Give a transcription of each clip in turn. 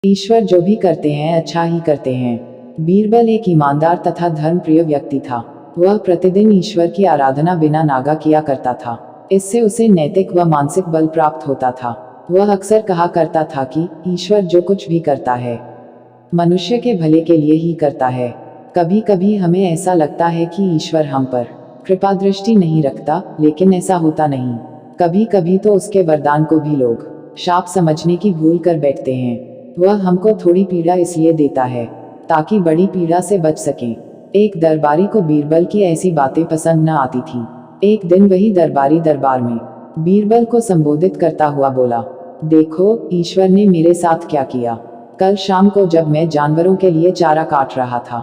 ईश्वर जो भी करते हैं अच्छा ही करते हैं। बीरबल एक ईमानदार तथा धर्मप्रिय व्यक्ति था। वह प्रतिदिन ईश्वर की आराधना बिना नागा किया करता था। इससे उसे नैतिक व मानसिक बल प्राप्त होता था। वह अक्सर कहा करता था कि ईश्वर जो कुछ भी करता है मनुष्य के भले के लिए ही करता है। कभी कभी हमें ऐसा लगता है कि ईश्वर हम पर कृपा दृष्टि नहीं रखता, लेकिन ऐसा होता नहीं। कभी कभी तो उसके वरदान को भी लोग शाप समझने की भूल कर बैठते हैं। वह हमको थोड़ी पीड़ा इसलिए देता है ताकि बड़ी पीड़ा से बच सकें। एक दरबारी को बीरबल की ऐसी बातें पसंद न आती थी। एक दिन वही दरबारी दरबार में बीरबल को संबोधित करता हुआ बोला, देखो ईश्वर ने मेरे साथ क्या किया। कल शाम को जब मैं जानवरों के लिए चारा काट रहा था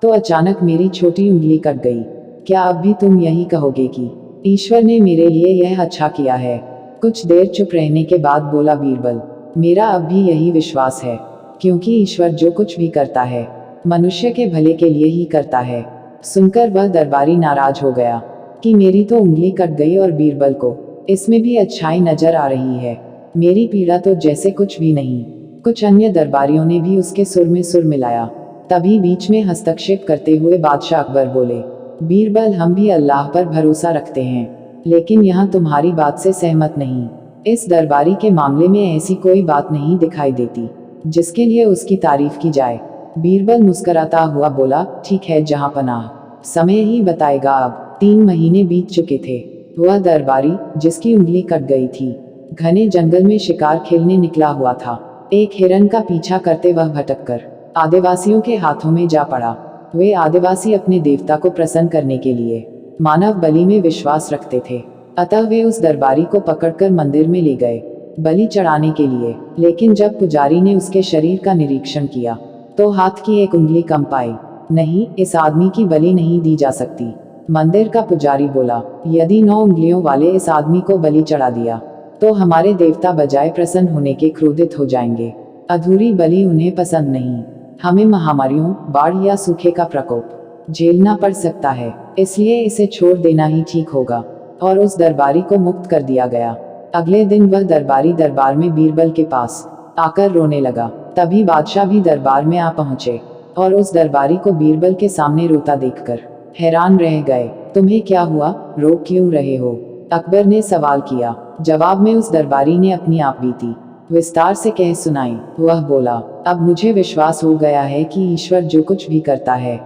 तो अचानक मेरी छोटी उंगली कट गई। क्या अब भी तुम यही कहोगे कि ईश्वर ने मेरे लिए यह अच्छा किया है? कुछ देर चुप रहने के बाद बोला बीरबल, मेरा अब भी यही विश्वास है, क्योंकि ईश्वर जो कुछ भी करता है मनुष्य के भले के लिए ही करता है। सुनकर वह दरबारी नाराज हो गया कि मेरी तो उंगली कट गई और बीरबल को इसमें भी अच्छाई नजर आ रही है। मेरी पीड़ा तो जैसे कुछ भी नहीं। कुछ अन्य दरबारियों ने भी उसके सुर में सुर मिलाया। तभी बीच में हस्तक्षेप करते हुए बादशाह अकबर बोले, बीरबल हम भी अल्लाह पर भरोसा रखते हैं, लेकिन यहाँ तुम्हारी बात से सहमत नहीं। इस दरबारी के मामले में ऐसी कोई बात नहीं दिखाई देती जिसके लिए उसकी तारीफ की जाए। बीरबल मुस्कुराता हुआ बोला, ठीक है जहाँ पनाह, समय ही बताएगा। अब 3 महीने बीत चुके थे। वह दरबारी जिसकी उंगली कट गई थी घने जंगल में शिकार खेलने निकला हुआ था। एक हिरन का पीछा करते वह भटककर आदिवासियों के हाथों में जा पड़ा। वे आदिवासी अपने देवता को प्रसन्न करने के लिए मानव बलि में विश्वास रखते थे, अतः वे उस दरबारी को पकड़कर मंदिर में ले गए बलि चढ़ाने के लिए। लेकिन जब पुजारी ने उसके शरीर का निरीक्षण किया तो हाथ की एक उंगली कम पाई। नहीं, इस आदमी की बलि नहीं दी जा सकती। मंदिर का पुजारी बोला, यदि 9 उंगलियों वाले इस आदमी को बलि चढ़ा दिया तो हमारे देवता बजाय प्रसन्न होने के क्रोधित हो जाएंगे। अधूरी बलि उन्हें पसंद नहीं। हमें महामारियों, बाढ़ या सूखे का प्रकोप झेलना पड़ सकता है, इसलिए इसे छोड़ देना ही ठीक होगा। और उस दरबारी को मुक्त कर दिया गया। अगले दिन वह दरबारी दरबार में बीरबल के पास आकर रोने लगा। तभी बादशाह भी दरबार में आ पहुंचे और उस दरबारी को बीरबल के सामने रोता देखकर हैरान रह गए। तुम्हें क्या हुआ, रो क्यों रहे हो? अकबर ने सवाल किया। जवाब में उस दरबारी ने अपनी आप बीती विस्तार से कह सुनाई। वह बोला, अब मुझे विश्वास हो गया है कि ईश्वर जो कुछ भी करता है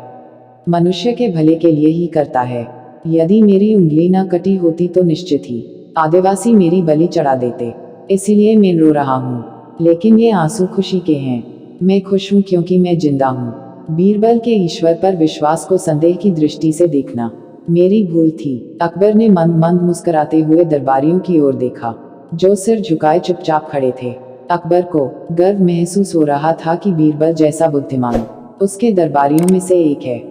मनुष्य के भले के लिए ही करता है। यदि मेरी उंगली न कटी होती तो निश्चित ही आदिवासी मेरी बलि चढ़ा देते, इसीलिए मैं रो रहा हूँ। लेकिन ये आंसू खुशी के हैं। मैं खुश हूँ क्योंकि मैं जिंदा हूँ। बीरबल के ईश्वर पर विश्वास को संदेह की दृष्टि से देखना मेरी भूल थी। अकबर ने मंद मंद मुस्कुराते हुए दरबारियों की ओर देखा जो सिर झुकाए चुपचाप खड़े थे। अकबर को गर्व महसूस हो रहा था कि बीरबल जैसा बुद्धिमान उसके दरबारियों में से एक है।